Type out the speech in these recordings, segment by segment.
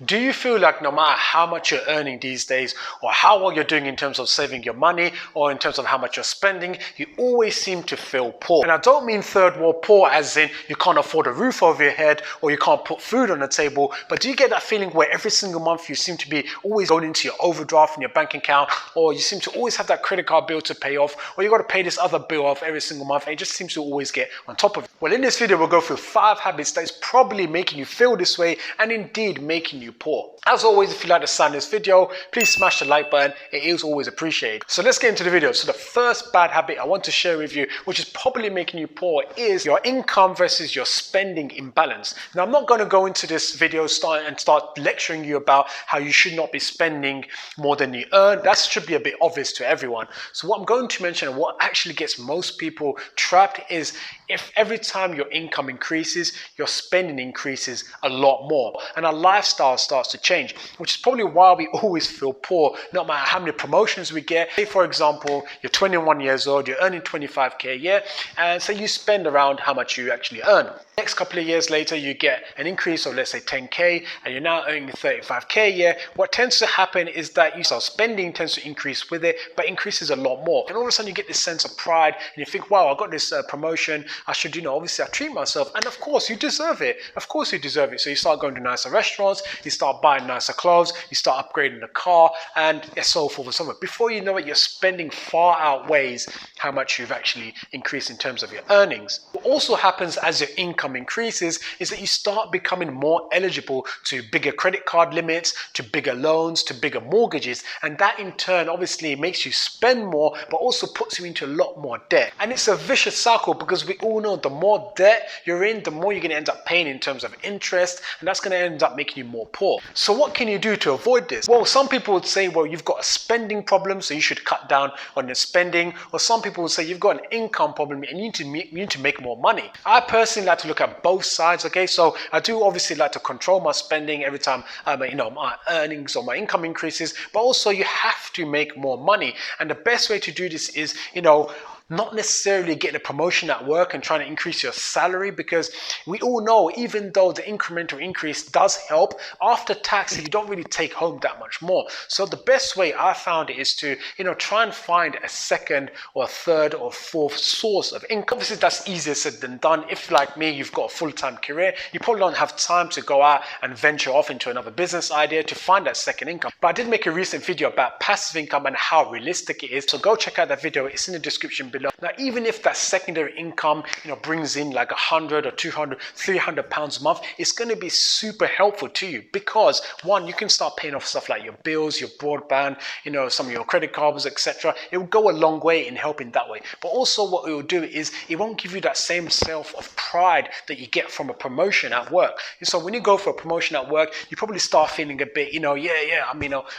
Do you feel like no matter how much you're earning these days or how well you're doing in terms of saving your money or in terms of how much you're spending, you always seem to feel poor? And I don't mean third world poor as in you can't afford a roof over your head or you can't put food on the table, but do you get that feeling where every single month you seem to be always going into your overdraft in your bank account, or you seem to always have that credit card bill to pay off, or you got to pay this other bill off every single month and it just seems to always get on top of it? Well, in this video we'll go through 5 habits that is probably making you feel this way and indeed making you poor. As always, if you like the sound of this video, please smash the like button. It is always appreciated. So let's get into the video. So the first bad habit I want to share with you, which is probably making you poor, is your income versus your spending imbalance. Now, I'm not going to go into this video start lecturing you about how you should not be spending more than you earn. That should be a bit obvious to everyone. So what I'm going to mention and what actually gets most people trapped is if every time your income increases, your spending increases a lot more and our lifestyle starts to change, which is probably why we always feel poor, no matter how many promotions we get. Say, for example, you're 21 years old, you're earning 25k a year, and so you spend around how much you actually earn. Next couple of years later, you get an increase of, let's say, 10k, and you're now earning 35k a year. What tends to happen is that your spending tends to increase with it, but increases a lot more. And all of a sudden, you get this sense of pride, and you think, wow, I got this promotion. I should, obviously I treat myself. And of course, you deserve it. Of course, you deserve it. So you start going to nicer restaurants, you start buying nicer clothes, you start upgrading the car, and so forth and so on. Before you know it, your spending far outweighs how much you've actually increased in terms of your earnings. What also happens as your income increases is that you start becoming more eligible to bigger credit card limits, to bigger loans, to bigger mortgages, and that in turn obviously makes you spend more, but also puts you into a lot more debt. And it's a vicious cycle because we all know the more debt you're in, the more you're going to end up paying in terms of interest, and that's going to end up making you more poor. So what can you do to avoid this? Well, some people would say, well, you've got a spending problem, so you should cut down on your spending, or some people would say you've got an income problem and you need to make more money. I personally like to look at both sides, okay? So I do obviously like to control my spending every time my earnings or my income increases, but also you have to make more money. And the best way to do this is, not necessarily getting a promotion at work and trying to increase your salary, because we all know even though the incremental increase does help, after tax you don't really take home that much more. So the best way I found is to try and find a second or third or fourth source of income. Obviously that's easier said than done. If like me you've got a full-time career, you probably don't have time to go out and venture off into another business idea to find that second income. But I did make a recent video about passive income and how realistic it is, so go check out that video. It's in the description below. Now, even if that secondary income, brings in like 100 or 200, 300 pounds a month, it's going to be super helpful to you because one, you can start paying off stuff like your bills, your broadband, some of your credit cards, etc. It will go a long way in helping that way. But also what it will do is it won't give you that same self of pride that you get from a promotion at work. And so when you go for a promotion at work, you probably start feeling a bit,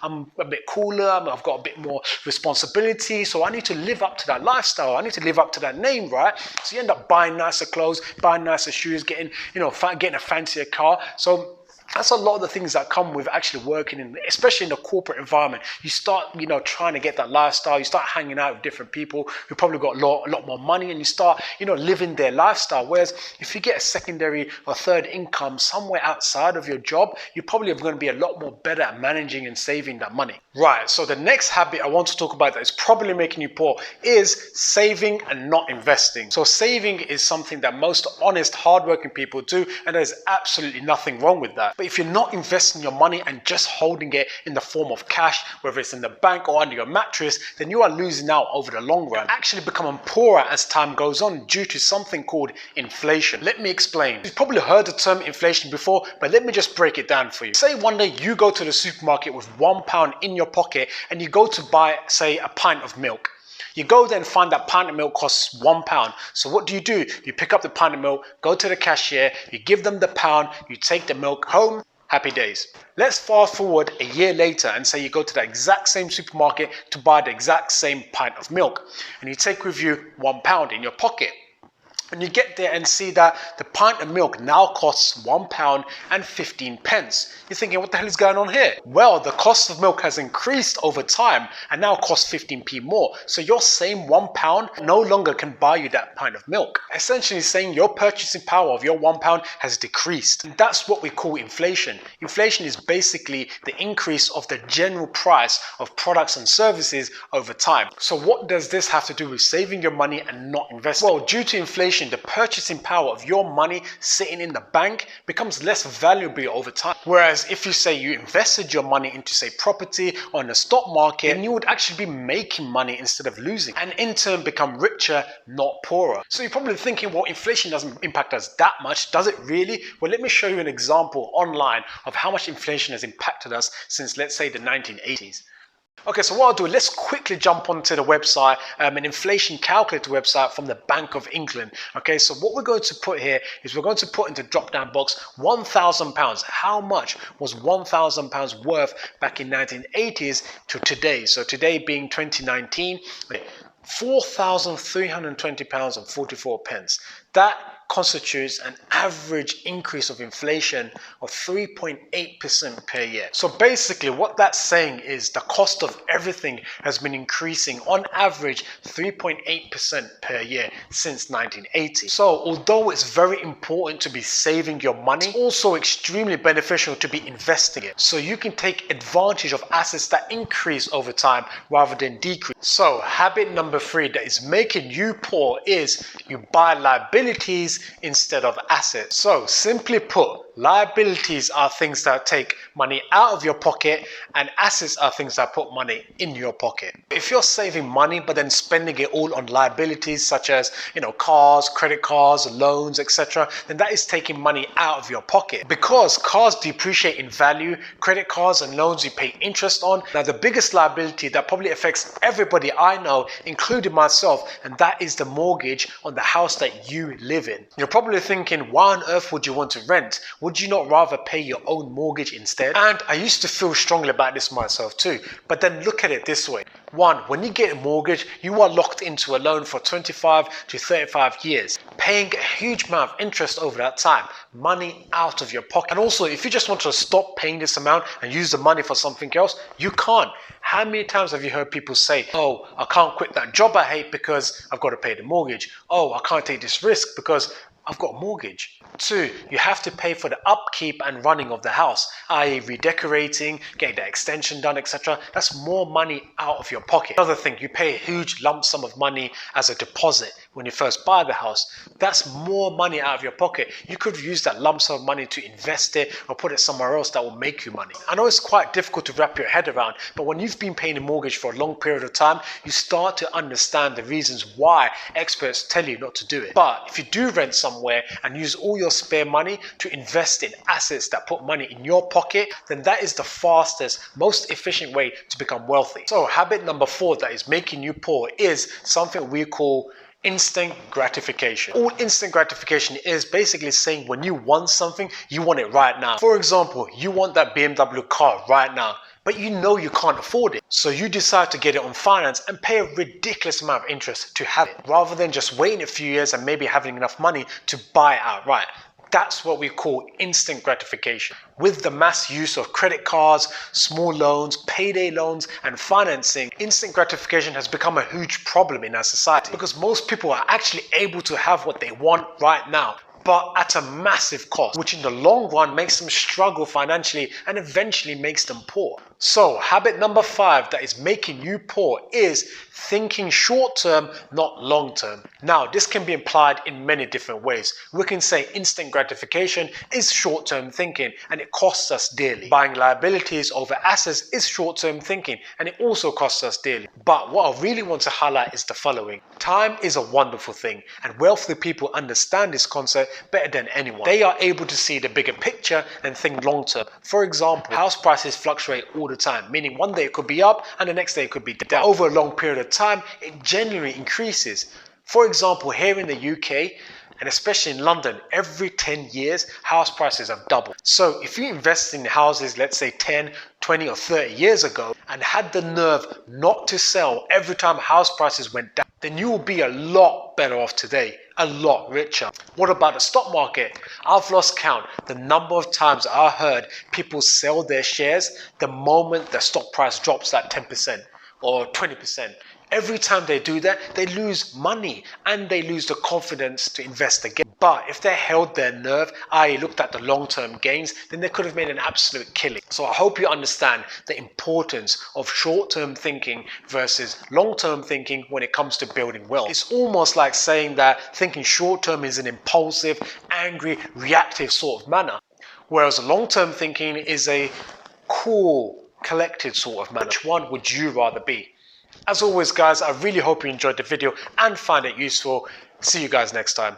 I'm a bit cooler, I've got a bit more responsibility, so I need to live up to that lifestyle. I need to live up to that name, right? So you end up buying nicer clothes, buying nicer shoes, getting a fancier car. So that's a lot of the things that come with actually working in, especially in the corporate environment. You start, trying to get that lifestyle. You start hanging out with different people who probably got a lot more money, and you start, living their lifestyle. Whereas if you get a secondary or third income somewhere outside of your job, you probably are going to be a lot more better at managing and saving that money. Right. So the next habit I want to talk about that is probably making you poor is saving and not investing. So saving is something that most honest, hardworking people do, and there's absolutely nothing wrong with that. But if you're not investing your money and just holding it in the form of cash, whether it's in the bank or under your mattress, then you are losing out over the long run. You're actually becoming poorer as time goes on due to something called inflation. Let me explain. You've probably heard the term inflation before, but let me just break it down for you. Say one day you go to the supermarket with £1 in your pocket and you go to buy, say, a pint of milk. You go there and find that pint of milk costs £1. So what do? You pick up the pint of milk, go to the cashier, you give them the pound, you take the milk home, happy days. Let's fast forward a year later and say you go to the exact same supermarket to buy the exact same pint of milk, and you take with you £1 in your pocket. And you get there and see that the pint of milk now costs £1.15. You're thinking, what the hell is going on here? Well, the cost of milk has increased over time and now costs 15p more. So your same £1 no longer can buy you that pint of milk. Essentially saying your purchasing power of your £1 has decreased. And that's what we call inflation. Inflation is basically the increase of the general price of products and services over time. So what does this have to do with saving your money and not investing? Well, due to inflation, the purchasing power of your money sitting in the bank becomes less valuable over time. Whereas if you say you invested your money into, say, property or in the stock market, then you would actually be making money instead of losing, and in turn become richer, not poorer. So you're probably thinking, well, inflation doesn't impact us that much, does it really? Well, let me show you an example online of how much inflation has impacted us since, let's say, the 1980s. Okay, so what I'll do, let's quickly jump onto the website, an inflation calculator website from the Bank of England. Okay, so what we're going to put here is we're going to put into the drop-down box £1,000. How much was £1,000 worth back in 1980s to today? So today being 2019, £4,320.44. That constitutes an average increase of inflation of 3.8% per year. So basically what that's saying is the cost of everything has been increasing on average 3.8% per year since 1980. So although it's very important to be saving your money, it's also extremely beneficial to be investing it. So you can take advantage of assets that increase over time rather than decrease. So habit number 3 that is making you poor is you buy liabilities instead of assets. So simply put, liabilities are things that take money out of your pocket, and assets are things that put money in your pocket. If you're saving money but then spending it all on liabilities such as, cars, credit cards, loans, etc., then that is taking money out of your pocket. Because cars depreciate in value, credit cards and loans you pay interest on. Now the biggest liability that probably affects everybody I know, including myself, and that is the mortgage on the house that you live in. You're probably thinking, why on earth would you want to rent? Would you not rather pay your own mortgage instead? And I used to feel strongly about this myself too. But then look at it this way. One, when you get a mortgage, you are locked into a loan for 25 to 35 years, paying a huge amount of interest over that time, money out of your pocket. And also, if you just want to stop paying this amount and use the money for something else, you can't. How many times have you heard people say, oh, I can't quit that job I hate because I've got to pay the mortgage. Oh, I can't take this risk because I've got a mortgage. 2, you have to pay for the upkeep and running of the house, i.e. redecorating, getting the extension done, etc. That's more money out of your pocket. Another thing, you pay a huge lump sum of money as a deposit when you first buy the house. That's more money out of your pocket. You could use that lump sum of money to invest it or put it somewhere else that will make you money. I know it's quite difficult to wrap your head around, but when you've been paying a mortgage for a long period of time, you start to understand the reasons why experts tell you not to do it. But if you do rent somewhere and use all your spare money to invest in assets that put money in your pocket, then that is the fastest, most efficient way to become wealthy. So habit number 4 that is making you poor is something we call instant gratification. All instant gratification is basically saying when you want something, you want it right now. For example, you want that BMW car right now, but you know you can't afford it. So you decide to get it on finance and pay a ridiculous amount of interest to have it, rather than just waiting a few years and maybe having enough money to buy it outright. That's what we call instant gratification. With the mass use of credit cards, small loans, payday loans, and financing, instant gratification has become a huge problem in our society because most people are actually able to have what they want right now, but at a massive cost, which in the long run makes them struggle financially and eventually makes them poor. So habit number 5 that is making you poor is thinking short term, not long term. Now, this can be applied in many different ways. We can say instant gratification is short term thinking and it costs us dearly. Buying liabilities over assets is short term thinking and it also costs us dearly. But what I really want to highlight is the following. Time is a wonderful thing, and wealthy people understand this concept better than anyone. They are able to see the bigger picture and think long term. For example, house prices fluctuate all the time, meaning one day it could be up and the next day it could be down. Over a long period of time, it generally increases. For example, here in the UK, And especially in London, every 10 years, house prices have doubled. So if you invest in houses, let's say 10, 20 or 30 years ago, and had the nerve not to sell every time house prices went down, then you will be a lot better off today, a lot richer. What about the stock market? I've lost count the number of times I heard people sell their shares the moment the stock price drops at 10% or 20%. Every time they do that, they lose money and they lose the confidence to invest again. But if they held their nerve, i.e. looked at the long-term gains, then they could have made an absolute killing. So I hope you understand the importance of short-term thinking versus long-term thinking when it comes to building wealth. It's almost like saying that thinking short-term is an impulsive, angry, reactive sort of manner, whereas long-term thinking is a cool, collected sort of manner. Which one would you rather be? As always, guys, I really hope you enjoyed the video and find it useful. See you guys next time.